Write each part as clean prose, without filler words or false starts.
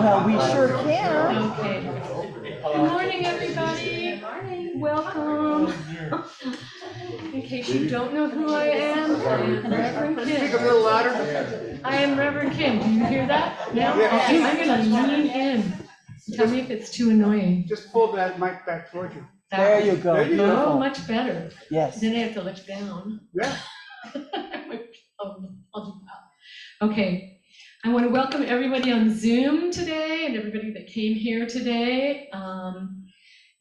Well, we sure can. Okay. Good morning, everybody. Good morning. Welcome. In case you don't know who I am Reverend Kim. Speak a little louder. I am Reverend Kim. Do you hear that now? Okay, I'm gonna lean in. Tell me if it's too annoying. Just pull that mic back towards you. There you go. There you go. Oh, much better. Yes. Then I have to look down. Yeah. I'll do that. Okay. I want to welcome everybody on Zoom today and everybody that came here today, and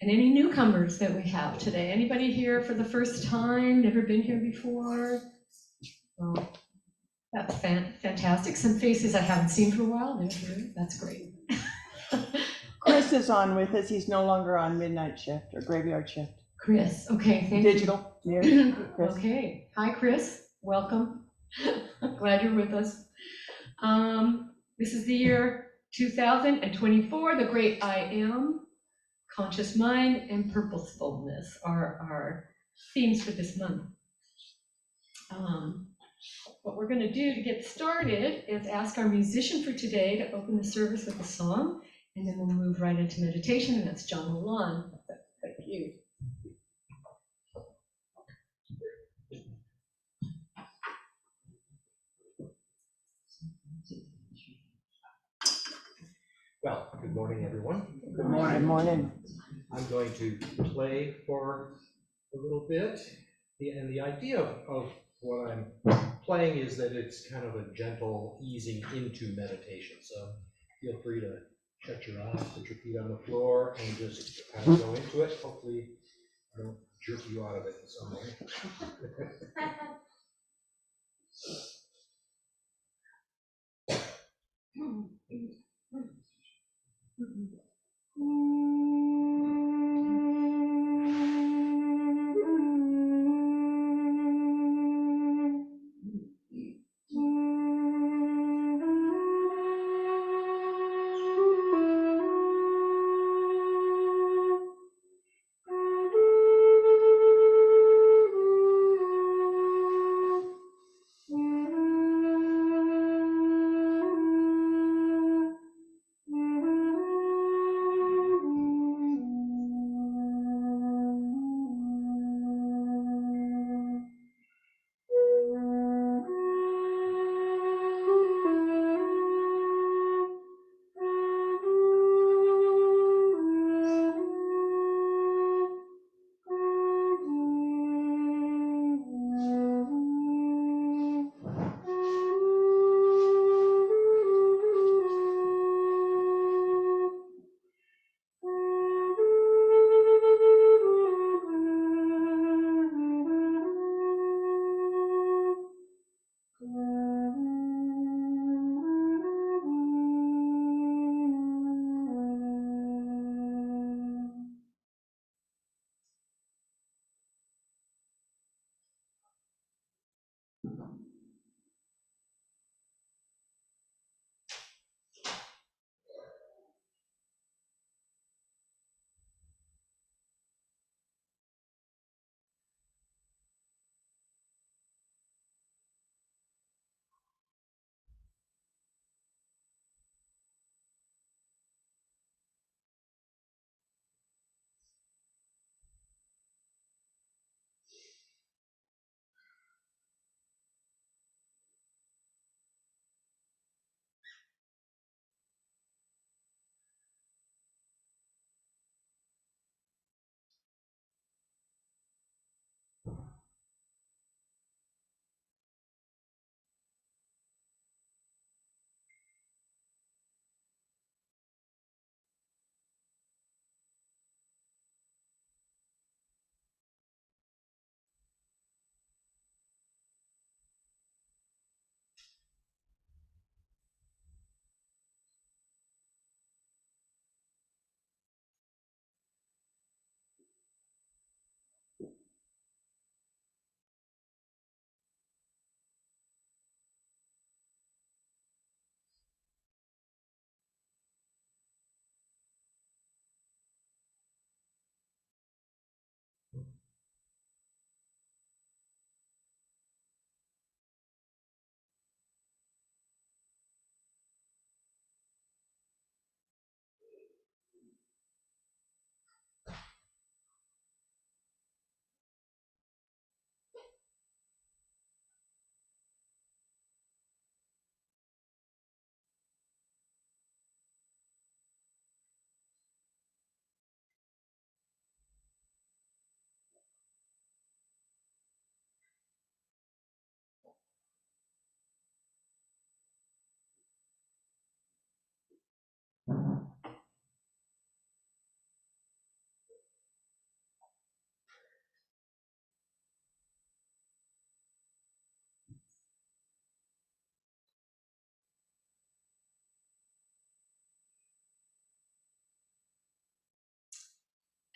any newcomers that we have today. Anybody here for the first time, never been here before? Oh, that's fantastic. Some faces I haven't seen for a while. They're here. That's great. Chris is on with us. He's no longer on midnight shift or graveyard shift. Chris, okay, thank you. Digital. Here, Chris. Okay, hi Chris, welcome. Glad you're with us. This is the year 2024, the great I Am, conscious mind, and purposefulness are our themes for this month. What we're going to do to get started is ask our musician for today to open the service with a song, and then we'll move right into meditation, and that's John LaLonde. Thank you. Well, good morning, everyone. Good morning. Good morning. I'm going to play for a little bit. And the idea of what I'm playing is that it's kind of a gentle easing into meditation. So feel free to shut your eyes, put your feet on the floor, and just kind of go into it. Hopefully, I don't jerk you out of it in some way.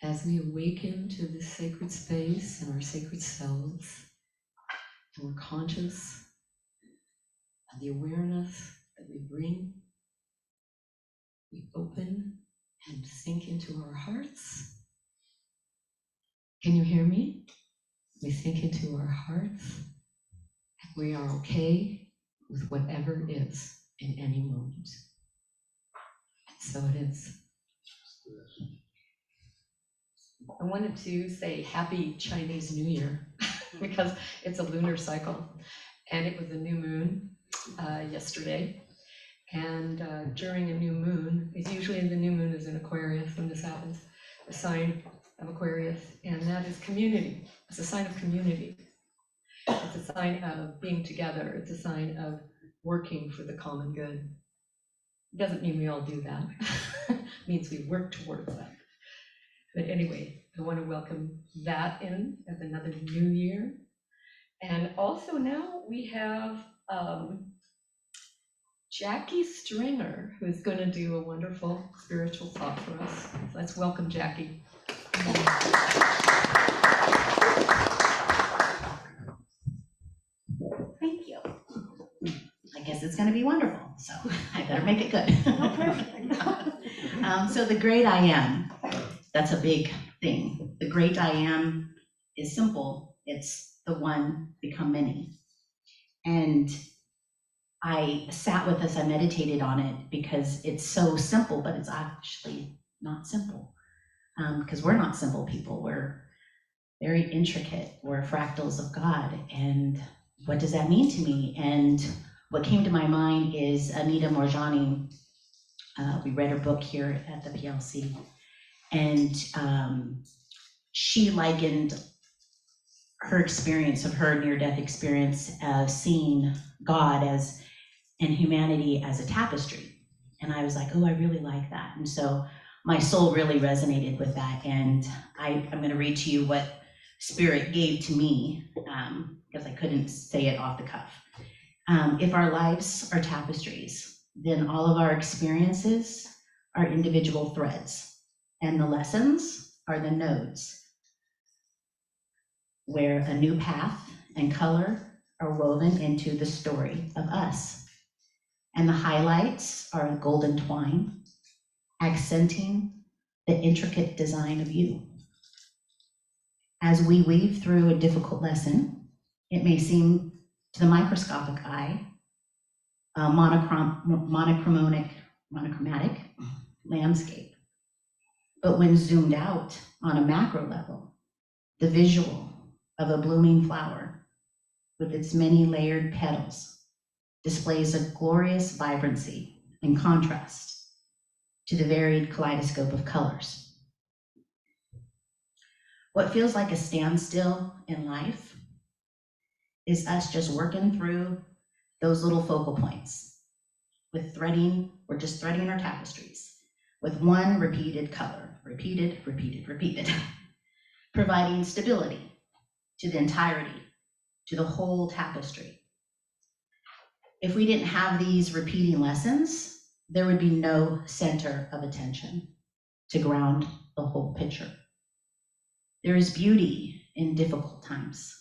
as we awaken to this sacred space and our sacred selves, and we're conscious of the awareness that we bring, we open and sink into our hearts. Can you hear me? We sink into our hearts, and we are okay with whatever is in any moment. So it is. I wanted to say Happy Chinese New Year because it's a lunar cycle, and it was a new moon yesterday. And during a new moon, it's usually the new moon is in Aquarius when this happens, a sign of Aquarius, and that is community. It's a sign of community. It's a sign of being together. It's a sign of working for the common good. It doesn't mean we all do that. It means we work towards that. But anyway, I want to welcome that in as another new year. And also now we have Jacque Stringer, who's going to do a wonderful spiritual talk for us. So let's welcome Jacque. Thank you. I guess it's going to be wonderful, so I better make it good. So the great I am, that's a big thing. The great I am is simple. It's the one become many. And I sat with this, I meditated on it because it's so simple, but it's actually not simple. Because we're not simple people. We're very intricate. We're fractals of God. And what does that mean to me? And what came to my mind is Anita Morjani. We read her book here at the PLC. And she likened her experience of her near-death experience of seeing God as and humanity as a tapestry. And I was like, oh, I really like that. And so my soul really resonated with that. And I'm going to read to you what Spirit gave to me, because I couldn't say it off the cuff. If our lives are tapestries, then all of our experiences are individual threads, and the lessons are the nodes where a new path and color are woven into the story of us. And the highlights are a golden twine, accenting the intricate design of you. As we weave through a difficult lesson, it may seem to the microscopic eye a monochromatic landscape. But when zoomed out on a macro level, the visual of a blooming flower with its many layered petals displays a glorious vibrancy and contrast to the varied kaleidoscope of colors. What feels like a standstill in life is us just working through those little focal points with threading, we're just threading our tapestries with one repeated color, repeated, providing stability to the entirety, to the whole tapestry. If we didn't have these repeating lessons, there would be no center of attention to ground the whole picture. There is beauty in difficult times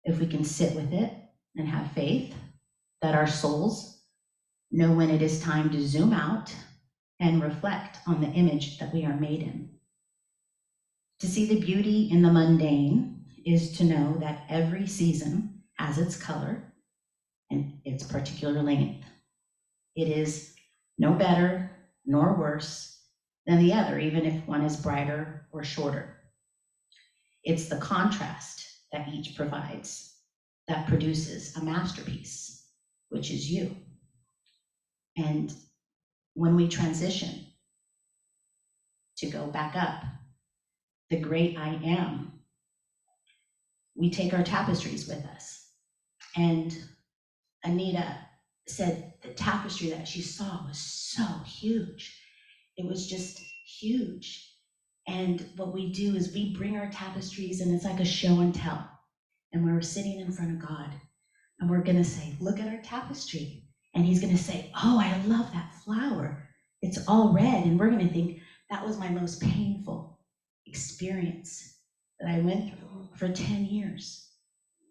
if we can sit with it and have faith that our souls know when it is time to zoom out and reflect on the image that we are made in. To see the beauty in the mundane is to know that every season has its color and its particular length. It is no better nor worse than the other, even if one is brighter or shorter. It's the contrast that each provides that produces a masterpiece, which is you. And when we transition to go back up, the great I am, we take our tapestries with us. And Anita said the tapestry that she saw was so huge. It was just huge. And what we do is we bring our tapestries, and it's like a show and tell. And we're sitting in front of God, and we're gonna say, look at our tapestry. And he's gonna say, oh, I love that flower. It's all red. And we're gonna think, that was my most painful. experience that I went through for 10 years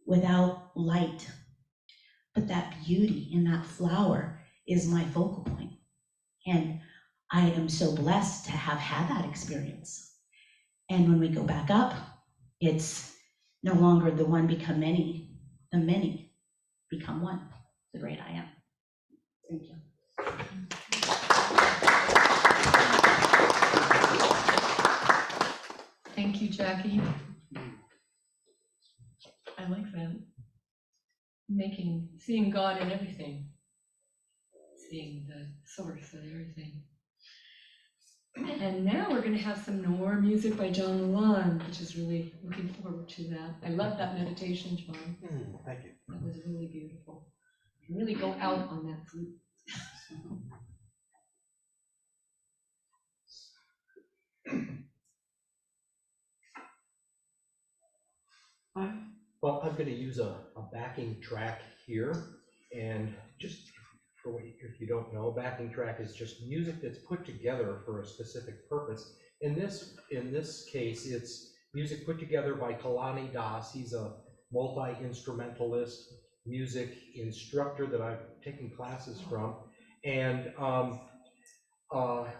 without light. But that beauty in that flower is my focal point. And I am so blessed to have had that experience. And when we go back up, it's no longer the one become many, the many become one, the great I am. Thank you. Thank you, Jackie. I like that. Seeing God in everything. Seeing the source of everything. And now we're going to have some more music by John LaLonde, which is really looking forward to that. I love that meditation, John. Thank you. That was really beautiful. You really go out on that flute. Well, I'm going to use a backing track here, and just if you don't know, backing track is just music that's put together for a specific purpose. In this case, it's music put together by Kalani Das. He's a multi-instrumentalist, music instructor that I've taken classes from, and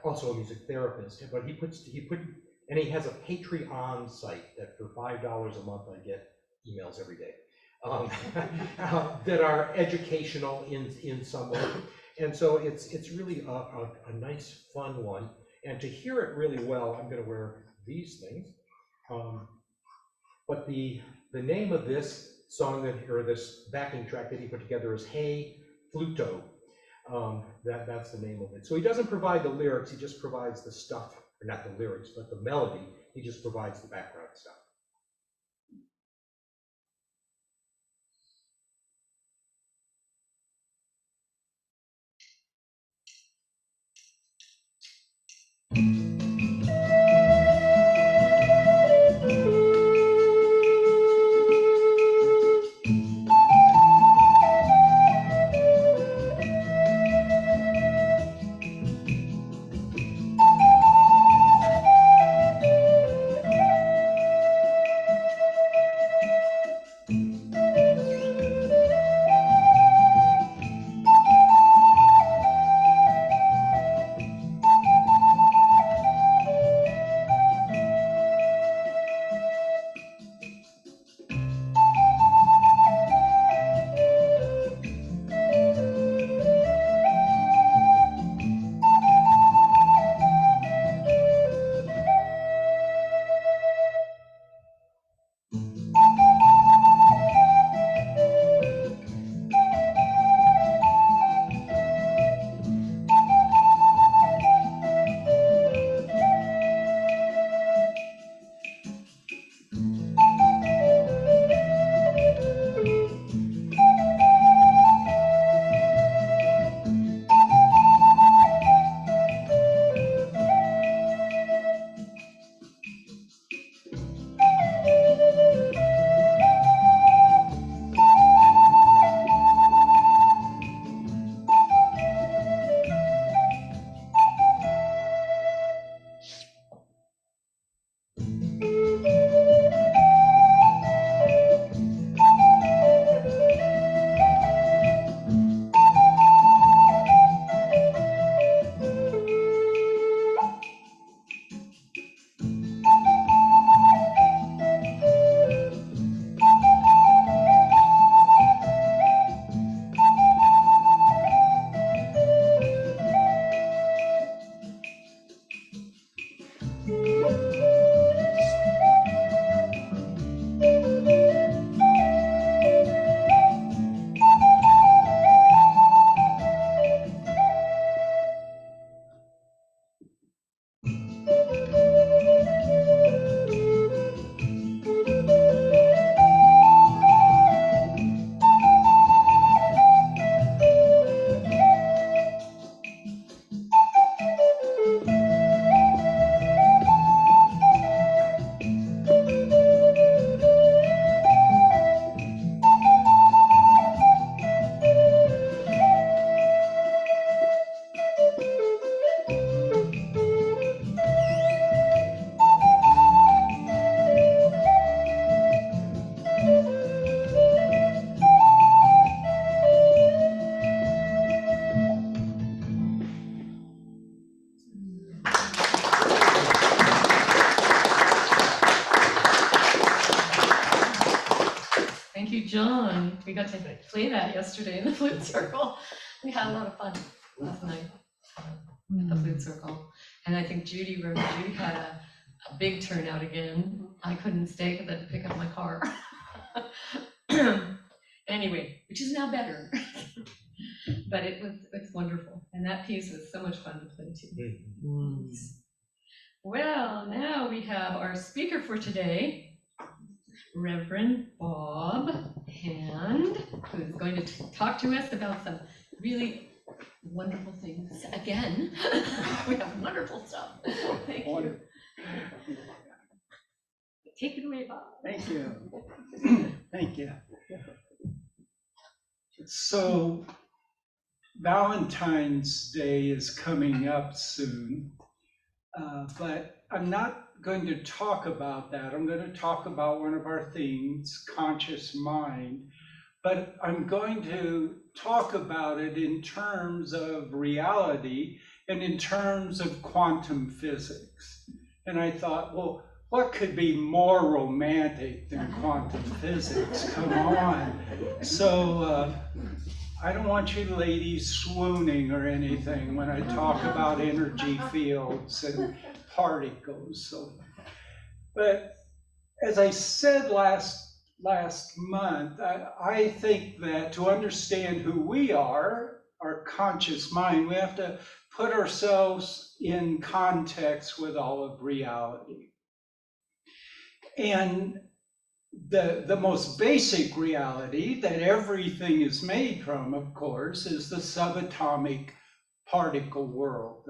also a music therapist. But he has a Patreon site that for $5 a month I get emails every day that are educational in some way, and so it's really a nice fun one. And to hear it really well, I'm going to wear these things. But the name of this song or this backing track that he put together is Hey Fluto. That's the name of it. So he doesn't provide the lyrics; he just provides the stuff, or not the lyrics, but the melody. He just provides the background stuff. fun. We got to play that yesterday in the flute circle. We had a lot of fun last night at the flute circle. And I think Reverend Judy had a big turnout again. I couldn't stay because I had to pick up my car. Anyway, which is now better. But it's wonderful. And that piece was so much fun to play too. Well, now we have our speaker for today, Reverend Bob Hand, who is going to talk to us about some really wonderful things. Again, we have wonderful stuff. Thank you. Take it away, Bob. Thank you. Thank you. So Valentine's Day is coming up soon, but I'm not going to talk about that. I'm going to talk about one of our themes, conscious mind, but I'm going to talk about it in terms of reality and in terms of quantum physics. And I thought, well, what could be more romantic than quantum physics? Come on. So I don't want you ladies swooning or anything when I talk about energy fields and particles. So, but as I said last month, I think that to understand who we are, our conscious mind, we have to put ourselves in context with all of reality. And the most basic reality that everything is made from, of course, is the subatomic particle world.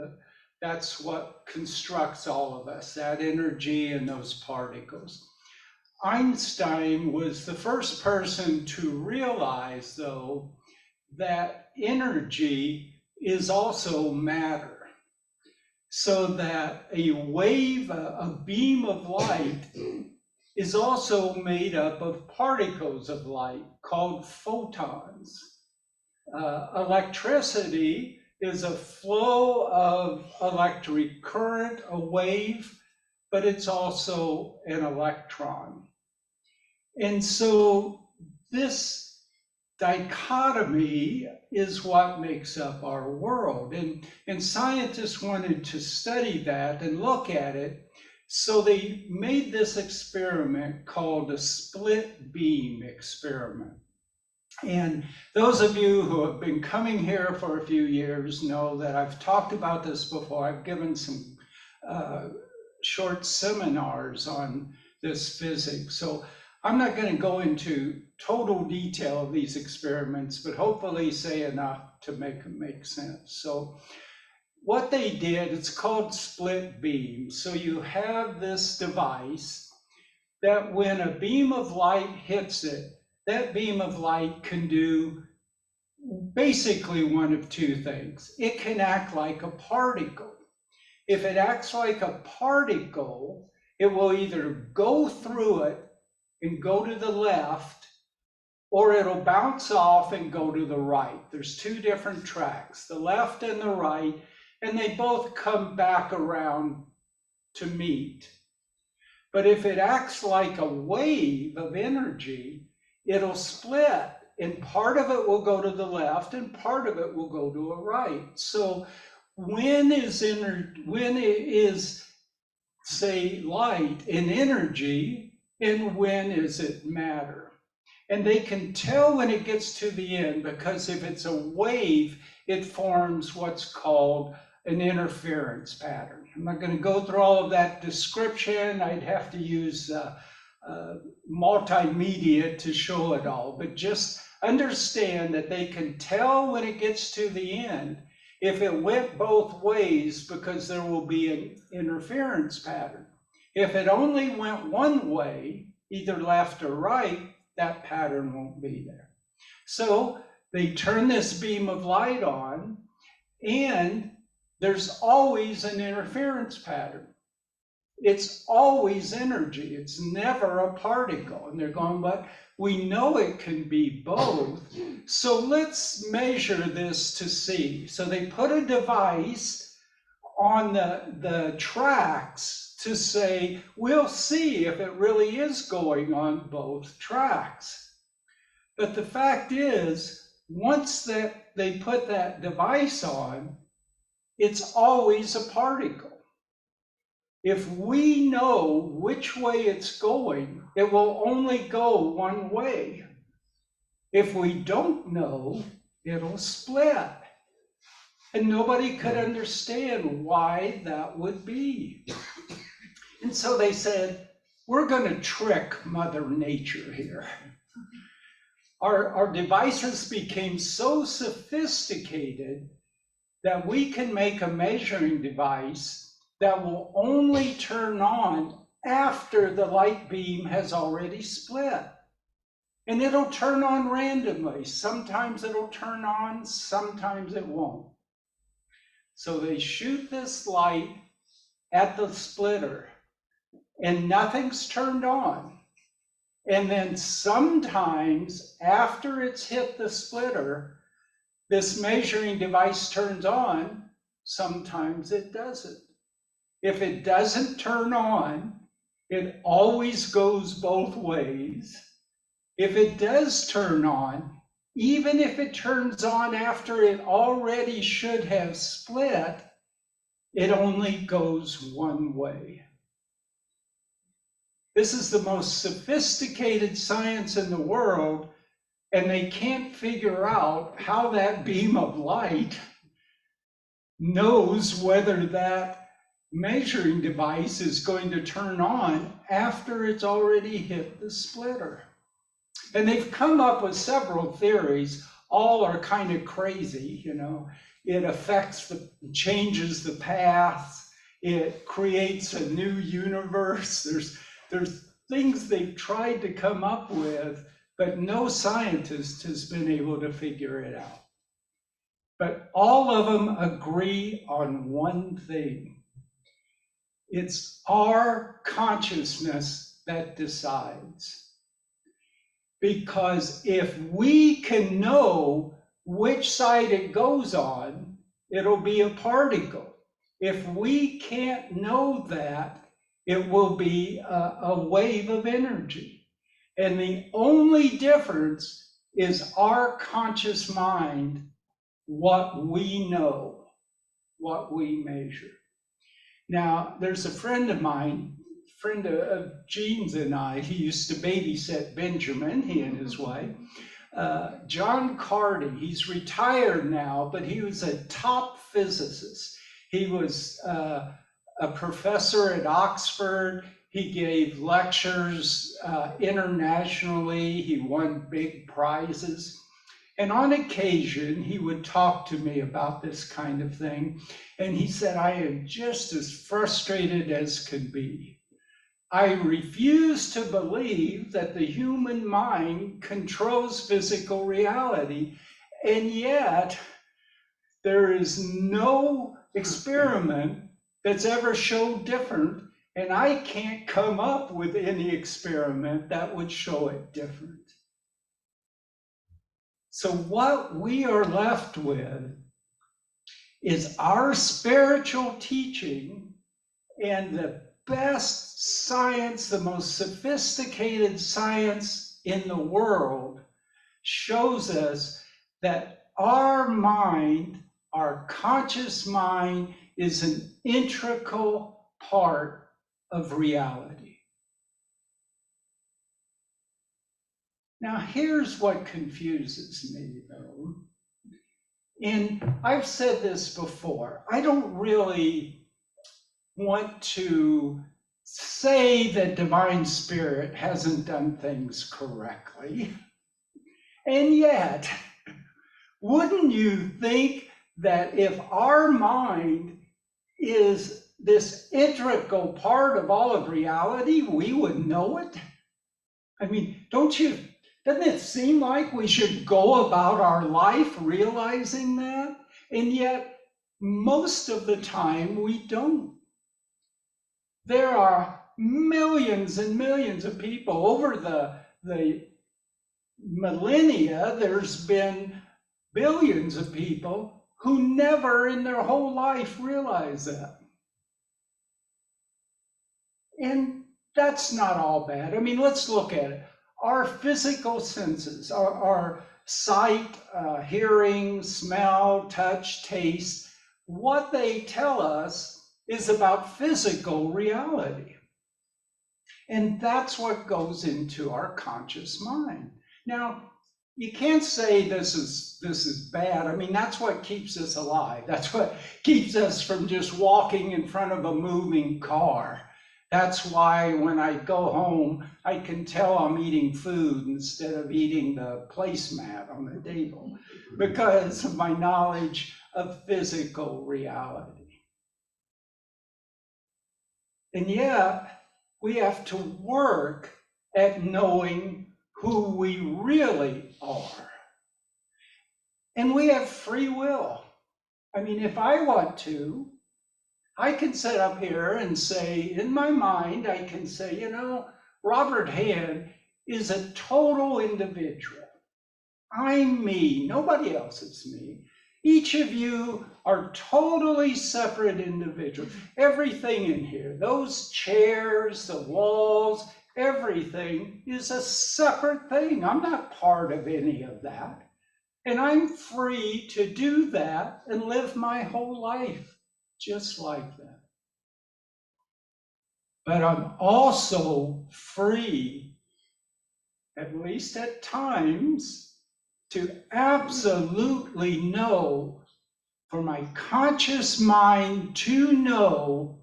That's what constructs all of us, that energy and those particles. Einstein was the first person to realize, though, that energy is also matter. So that a wave, a beam of light, is also made up of particles of light called photons. Electricity is a flow of electric current, a wave, but it's also an electron. And so this dichotomy is what makes up our world. And scientists wanted to study that and look at it. So they made this experiment called a split beam experiment. And those of you who have been coming here for a few years know that I've talked about this before. I've given some short seminars on this physics. So I'm not going to go into total detail of these experiments, but hopefully say enough to make them make sense. So what they did, it's called split beam. So you have this device that when a beam of light hits it, that beam of light can do basically one of two things. It can act like a particle. If it acts like a particle, it will either go through it and go to the left, or it'll bounce off and go to the right. There's two different tracks, the left and the right, and they both come back around to meet. But if it acts like a wave of energy, it'll split, and part of it will go to the left and part of it will go to a right. So when it is, say, light and energy, and when is it matter? And they can tell when it gets to the end, because if it's a wave, it forms what's called an interference pattern. I'm not going to go through all of that description. I'd have to use multimedia to show it all, but just understand that they can tell when it gets to the end if it went both ways, because there will be an interference pattern. If it only went one way, either left or right, that pattern won't be there. So they turn this beam of light on, and there's always an interference pattern. It's always energy. It's never a particle. And they're going, but we know it can be both. So let's measure this to see. So they put a device on the tracks to say, we'll see if it really is going on both tracks. But the fact is, once that they put that device on, it's always a particle. If we know which way it's going, it will only go one way. If we don't know, it'll split. And nobody could understand why that would be. And so they said, we're going to trick Mother Nature here. Our devices became so sophisticated that we can make a measuring device that will only turn on after the light beam has already split. And it'll turn on randomly. Sometimes it'll turn on, sometimes it won't. So they shoot this light at the splitter and nothing's turned on. And then sometimes after it's hit the splitter, this measuring device turns on, sometimes it doesn't. If it doesn't turn on, it always goes both ways. If it does turn on, even if it turns on after it already should have split, it only goes one way. This is the most sophisticated science in the world, and they can't figure out how that beam of light knows whether that measuring device is going to turn on after it's already hit the splitter. And they've come up with several theories. All are kind of crazy, you know. It changes the paths. It creates a new universe. There's things they've tried to come up with, but no scientist has been able to figure it out. But all of them agree on one thing. It's our consciousness that decides. Because if we can know which side it goes on, it'll be a particle. If we can't know that, it will be a wave of energy. And the only difference is our conscious mind, what we know, what we measure. Now, there's a friend of mine, friend of Jean's and I, he used to babysit Benjamin, he and his wife, John Carty. He's retired now, but he was a top physicist. He was a professor at Oxford. He gave lectures internationally. He won big prizes. And on occasion, he would talk to me about this kind of thing. And he said, I am just as frustrated as can be. I refuse to believe that the human mind controls physical reality. And yet, there is no experiment that's ever showed different. And I can't come up with any experiment that would show it different. So what we are left with is our spiritual teaching, and the best science, the most sophisticated science in the world shows us that our mind, our conscious mind, is an integral part of reality. Now, here's what confuses me, though. And I've said this before. I don't really want to say that Divine Spirit hasn't done things correctly. And yet, wouldn't you think that if our mind is this integral part of all of reality, we would know it? I mean, doesn't it seem like we should go about our life realizing that? And yet, most of the time, we don't. There are millions and millions of people over the millennia. There's been billions of people who never in their whole life realize that. And that's not all bad. I mean, let's look at it. our physical senses, our sight, hearing, smell, touch, taste, what they tell us is about physical reality. And that's what goes into our conscious mind. Now, you can't say this is bad. I mean, that's what keeps us alive. That's what keeps us from just walking in front of a moving car. That's why when I go home, I can tell I'm eating food instead of eating the placemat on the table, because of my knowledge of physical reality. And yet, we have to work at knowing who we really are. And we have free will. I mean, if I want to, I can sit up here and say, in my mind, I can say, you know, Robert Hand is a total individual. I'm me, nobody else is me. Each of you are totally separate individuals. Everything in here, those chairs, the walls, everything is a separate thing. I'm not part of any of that. And I'm free to do that and live my whole life just like that. But I'm also free, at least at times, to absolutely know, for my conscious mind to know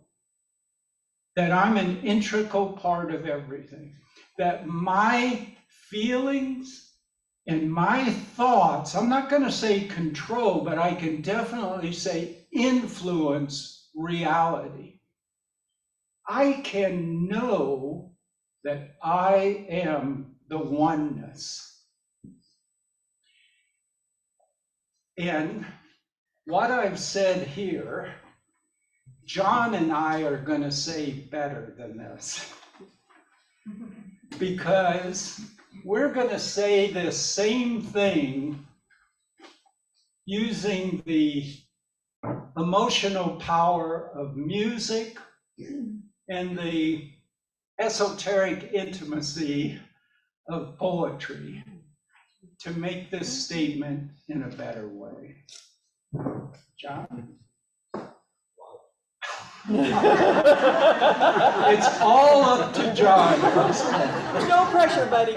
that I'm an integral part of everything, that my feelings and my thoughts, I'm not going to say control, but I can definitely say influence reality. I can know that I am the oneness. And what I've said here, John and I are going to say better than this, because we're going to say this same thing using the emotional power of music and the esoteric intimacy of poetry to make this statement in a better way. John? It's all up to John. No pressure, buddy.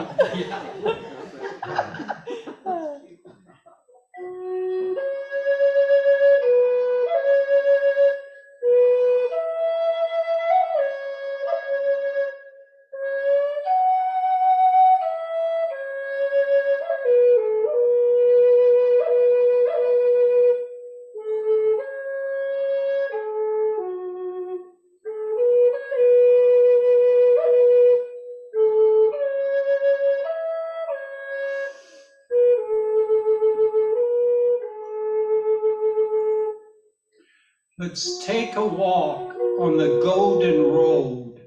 Let's take a walk on the golden road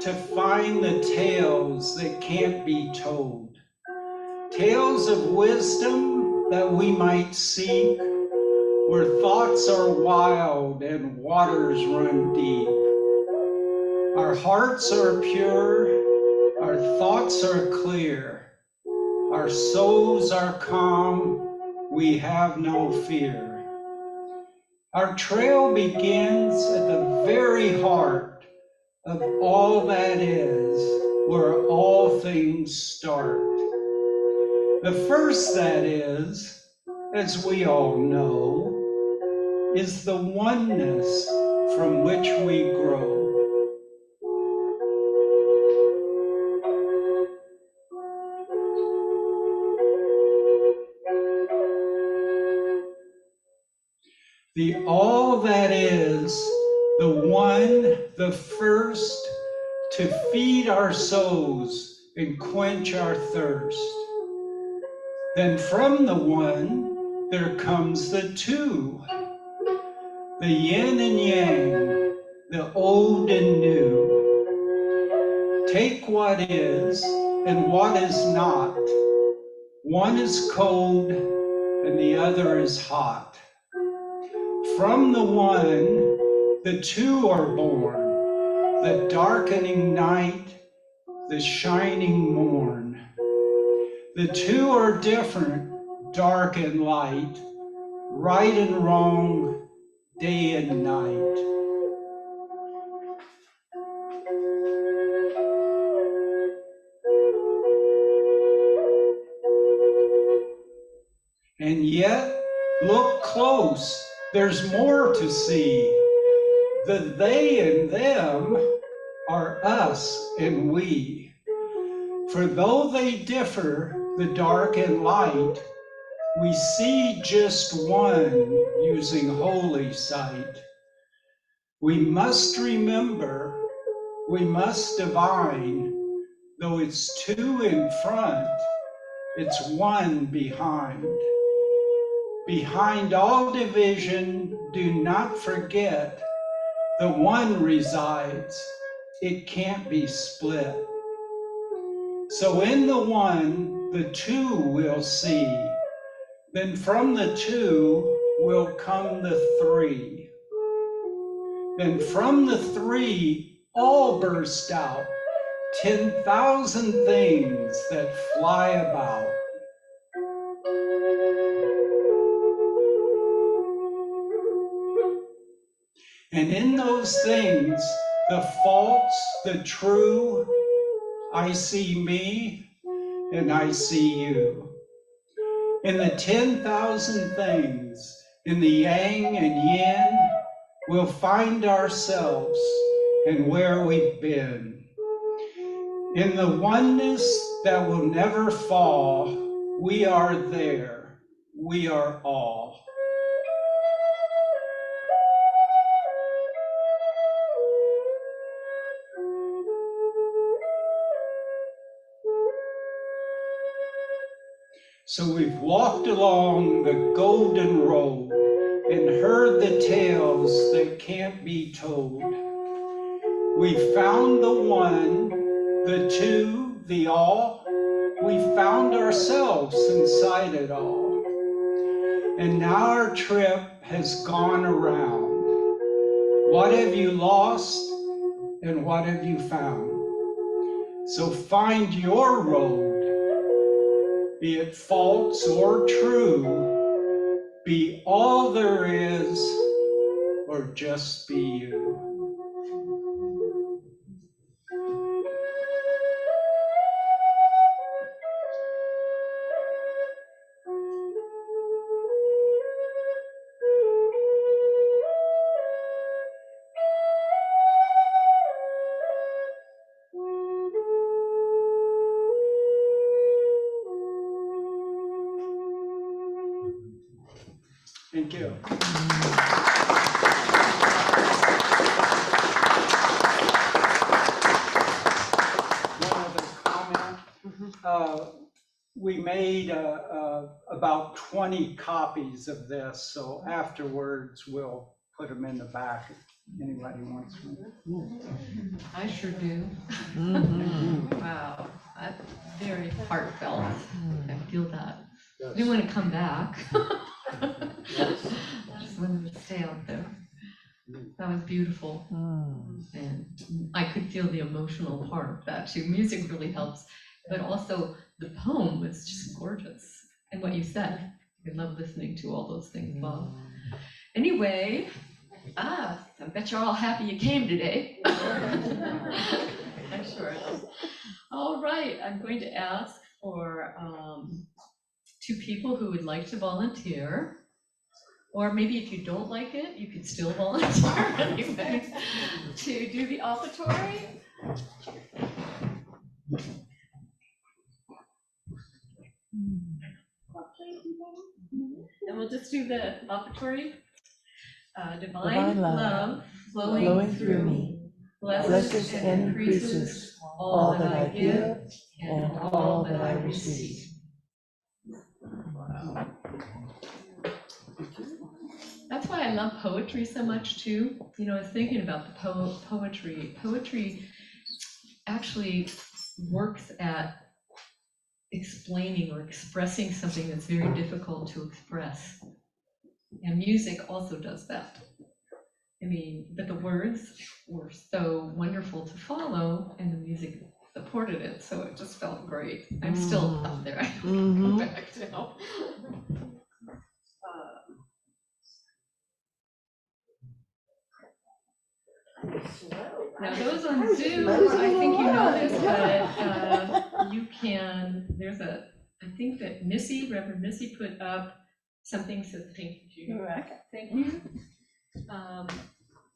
to find the tales that can't be told. Tales of wisdom that we might seek, where thoughts are wild and waters run deep. Our hearts are pure, our thoughts are clear, our souls are calm, we have no fear. Our trail begins at the very heart of all that is, where all things start. The first that is, as we all know, is the oneness from which we grow. The all that is, the one, the first, to feed our souls and quench our thirst. Then from the one, there comes the two, the yin and yang, the old and new. Take what is and what is not. One is cold and the other is hot. From the one, the two are born, the darkening night, the shining morn. The two are different, dark and light, right and wrong, day and night. And yet, look close, there's more to see. The they and them are us and we. For though they differ, the dark and light, we see just one using holy sight. We must remember, we must divine, though it's two in front, it's one behind. Behind all division, do not forget, the one resides, it can't be split. So in the one, the two will see, then from the two will come the three. Then from the three, all burst out, 10,000 things that fly about. And in those things, the false, the true, I see me and I see you. In the 10,000 things, in the yang and yin, we'll find ourselves and where we've been. In the oneness that will never fall, we are there, we are all. So we've walked along the golden road and heard the tales that can't be told. We found the one, the two, the all. We found ourselves inside it all. And now our trip has gone around. What have you lost and what have you found? So find your road. Be it false or true, be all there is, or just be you. Thank you. One other comment. We made about 20 copies of this, so afterwards we'll put them in the back if anybody wants one. I sure do. Wow, that's very heartfelt. I feel that. I didn't want to come back. I just wanted to stay out there. That was beautiful. And I could feel the emotional part of that too. Music really helps, but also the poem was just gorgeous. And what you said, I love listening to all those things, Bob. Anyway, I bet you're all happy you came today. I'm sure. All right, I'm going to ask for 2 people who would like to volunteer. Or maybe if you don't like it, you could still volunteer anyway, to do the offertory. And we'll just do the offertory. Divine love flowing through me, blesses and increases all that I give and all that I receive. That's why I love poetry so much too. You know, I was thinking about the poetry. Poetry actually works at explaining or expressing something that's very difficult to express. And music also does that. I mean, but the words were so wonderful to follow and the music supported it, so it just felt great. I'm still up there. I don't Mhm. go back now. Now, those on Zoom, I think you know this, but you can, I think that Reverend Missy put up something, so thank you. Thank you.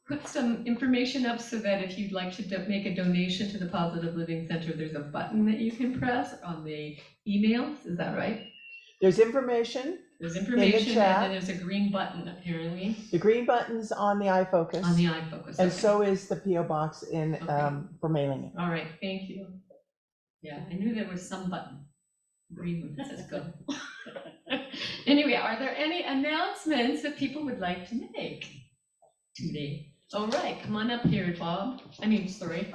Put some information up so that if you'd like to make a donation to the Positive Living Center, there's a button that you can press on the emails. Is that right? There's information. There's information, chat. and then there's a green button apparently The green button's on the iFocus. on the iFocus. And Okay. so is the PO box in Okay. for mailing it. All right, thank you. Yeah, I knew there was some button. Green one that says go. Anyway, are there any announcements that people would like to make today? All right, come on up here, Bob. Sorry.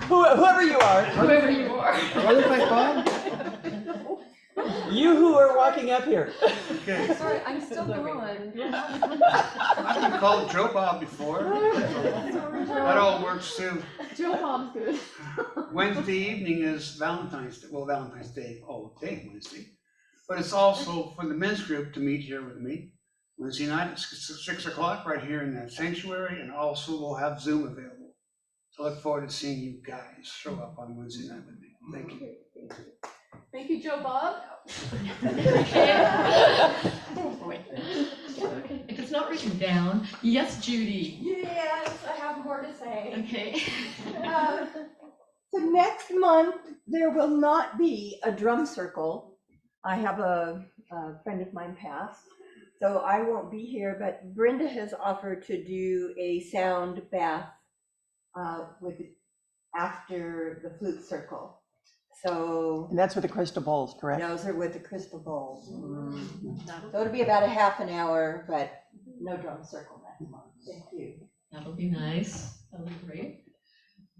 Whoever you are, Whoever you are. I look like Bob? you who are walking up here. Okay. Sorry, I'm still going. I've been called Joe Bob before. That all works too. Joe Bob's good. Wednesday evening is Valentine's Day, Wednesday. But it's also for the men's group to meet here with me. Wednesday night at 6 o'clock right here in that sanctuary, and also we'll have Zoom available. So I look forward to seeing you guys show up on Wednesday night with me. Thank you. Thank you, Joe Bob. Okay, if it's not written down, yes, Judy. Yes, I have more to say. Okay. So next month, there will not be a drum circle. I have a friend of mine passed, so I won't be here, but Brenda has offered to do a sound bath after the flute circle. So And that's with the crystal bowls, correct? those are with the crystal bowls. So it'll be about a half an hour, but no drum circle next month. Thank you. That'll be nice. That'll be great.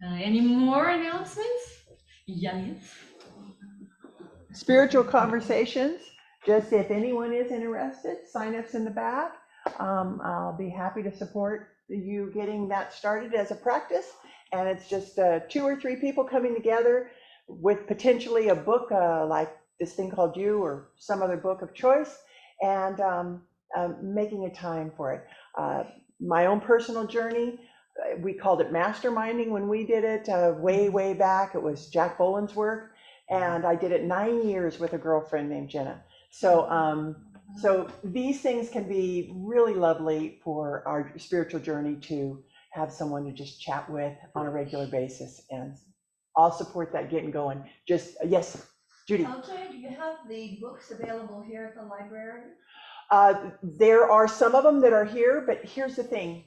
Any more announcements? Yes. Spiritual conversations, just if anyone is interested, sign-ups in the back. I'll be happy to support you getting that started as a practice. And it's just 2 or 3 people coming together with potentially a book like this thing called You or some other book of choice, and making a time for it. My own personal journey, we called it masterminding when we did it way back. It was Jacque Boland's work, and I did it 9 years with a girlfriend named Jenna. So these things can be really lovely for our spiritual journey, to have someone to just chat with on a regular basis, and I'll support that getting going. Just, yes, Judy. Okay, do you have the books available here at the library? There are some of them that are here, but here's the thing.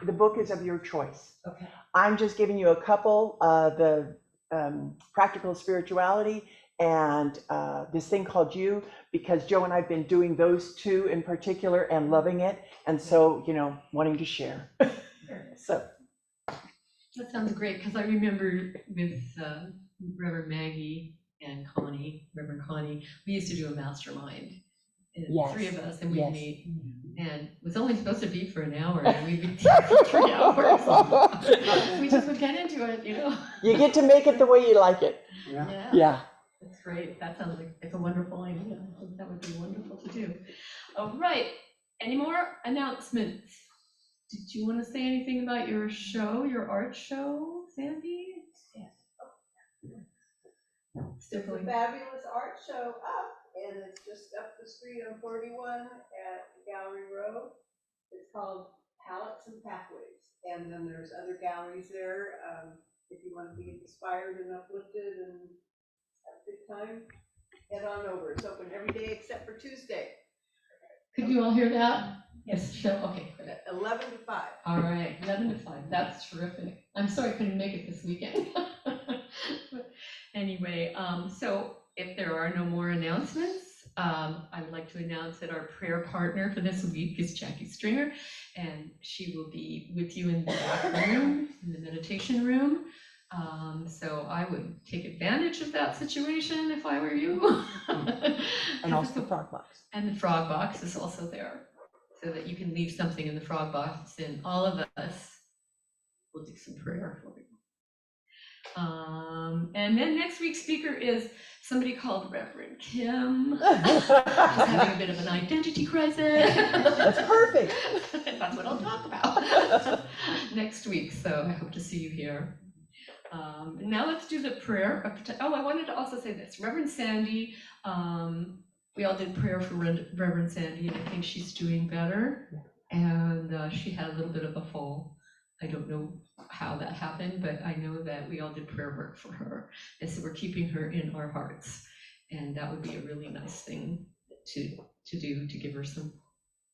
The book is of your choice. Okay. I'm just giving you a couple, the Practical Spirituality and this thing called You, because Joe and I've been doing those 2 in particular and loving it. And so, wanting to share. So. That sounds great, because I remember with Reverend Maggie and Reverend Connie, we used to do a mastermind. And Yes. 3 of us, and we'd Yes. meet, and it was only supposed to be for an hour, and we'd be there for 3 hours. We just would get into it, You get to make it the way you like it. Yeah. Yeah. That's great. That sounds like it's a wonderful idea. I think that would be wonderful to do. All right. Any more announcements? Did you want to say anything about your show, your art show, Sandy? Still It's a going. fabulous art show up, and it's just up the street on 41 at Gallery Road. It's called Palettes and Pathways, and then there's other galleries there. If you want to be inspired and uplifted and have a good time, head on over. It's open every day except for Tuesday, Could you all hear that? Yes, show. Okay. Good. 11 to 5. All right, 11 to 5. That's terrific. I'm sorry I couldn't make it this weekend. But anyway, so if there are no more announcements, I would like to announce that our prayer partner for this week is Jacque Stringer, and she will be with you in the back room, in the meditation room. So I would take advantage of that situation if I were you. And also the frog box. And the frog box is also there, so that you can leave something in the frog box, and all of us will do some prayer for you. And then next week's speaker is somebody called Reverend Kim. She's having a bit of an identity crisis. That's perfect. That's what I'll talk about next week. So I hope to see you here. Now let's do the prayer. Oh, I wanted to also say this. Reverend Sandy, we all did prayer for Reverend Sandy, and I think she's doing better. And she had a little bit of a fall. I don't know how that happened, but I know that we all did prayer work for her. And so we're keeping her in our hearts. And that would be a really nice thing to do, to give her some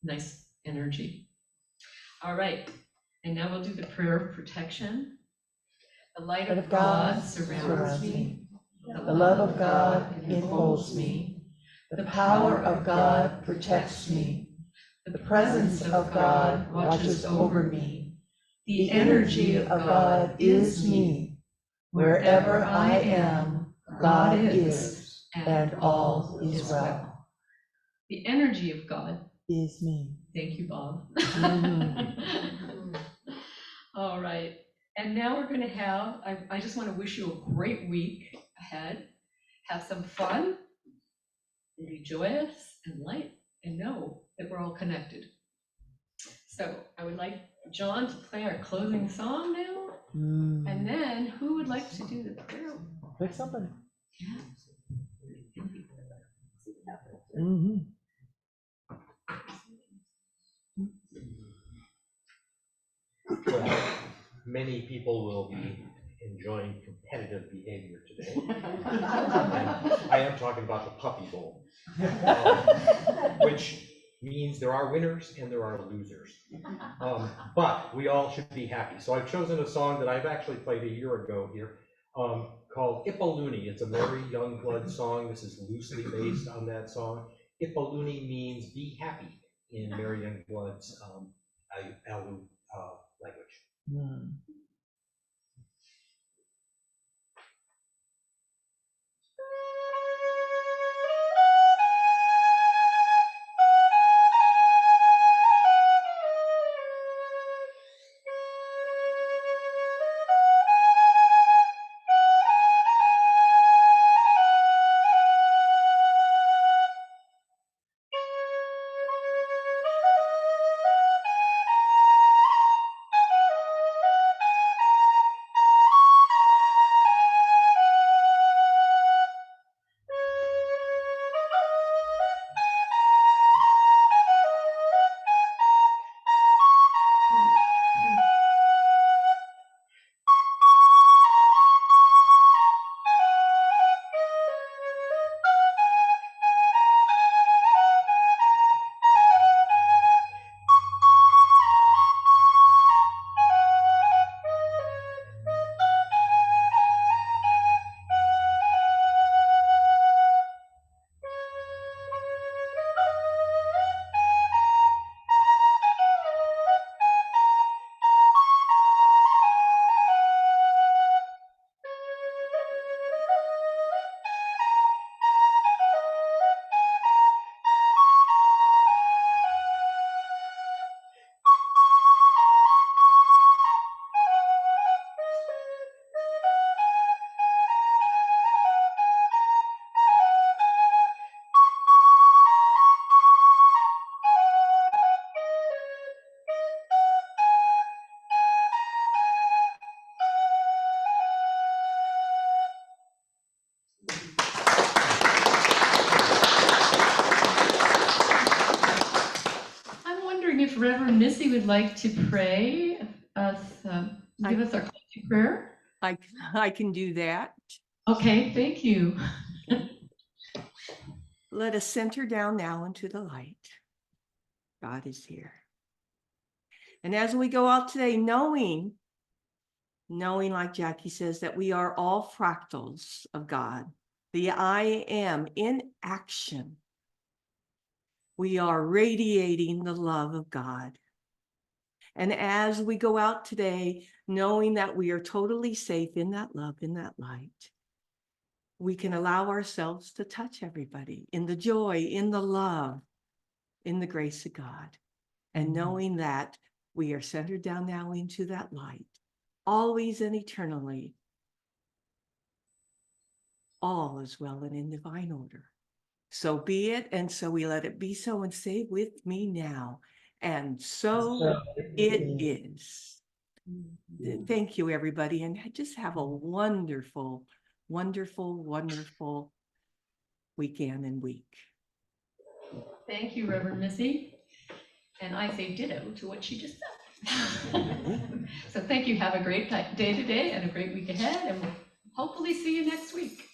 nice energy. All right, and now we'll do the prayer of protection. The light of God surrounds me. The love of God enfolds me. The power of God protects me. The presence of God watches over me. The energy of God is me. Wherever I am, God is, and all is well. The energy of God Is me. Thank you, Bob. Mhm. All right, and now we're going to have, I just want to wish you a great week ahead. Have some fun, and be joyous and light, and know that we're all connected. So I would like John to play our closing song now, and then who would like to do the prayer? Pick somebody. Yeah. Mhm. Well, many people will be enjoying competitive behavior today. And I am talking about the puppy bowl, which means there are winners and there are losers. But we all should be happy. So I've chosen a song that I've actually played a year ago here, called Ipoluni. It's a Mary Youngblood song. This is loosely based on that song. Ipoluni means be happy in Mary Youngblood's Alu language. If Reverend Missy would like to pray us, give us our closing prayer. I can do that. Okay, thank you. Let us center down now into the light. God is here. And as we go out today, knowing like Jacque says, that we are all fractals of God, the I am in action. We are radiating the love of God. And as we go out today, knowing that we are totally safe in that love, in that light, we can allow ourselves to touch everybody in the joy, in the love, in the grace of God. And knowing that we are centered down now into that light, always and eternally, all is well and in divine order. So be it, and so we let it be so, and say with me now, and so it is. Thank you, everybody, and just have a wonderful, wonderful, wonderful weekend and week. Thank you, Reverend Missy. And I say ditto to what she just said. So thank you. Have a great day today and a great week ahead, and we'll hopefully see you next week.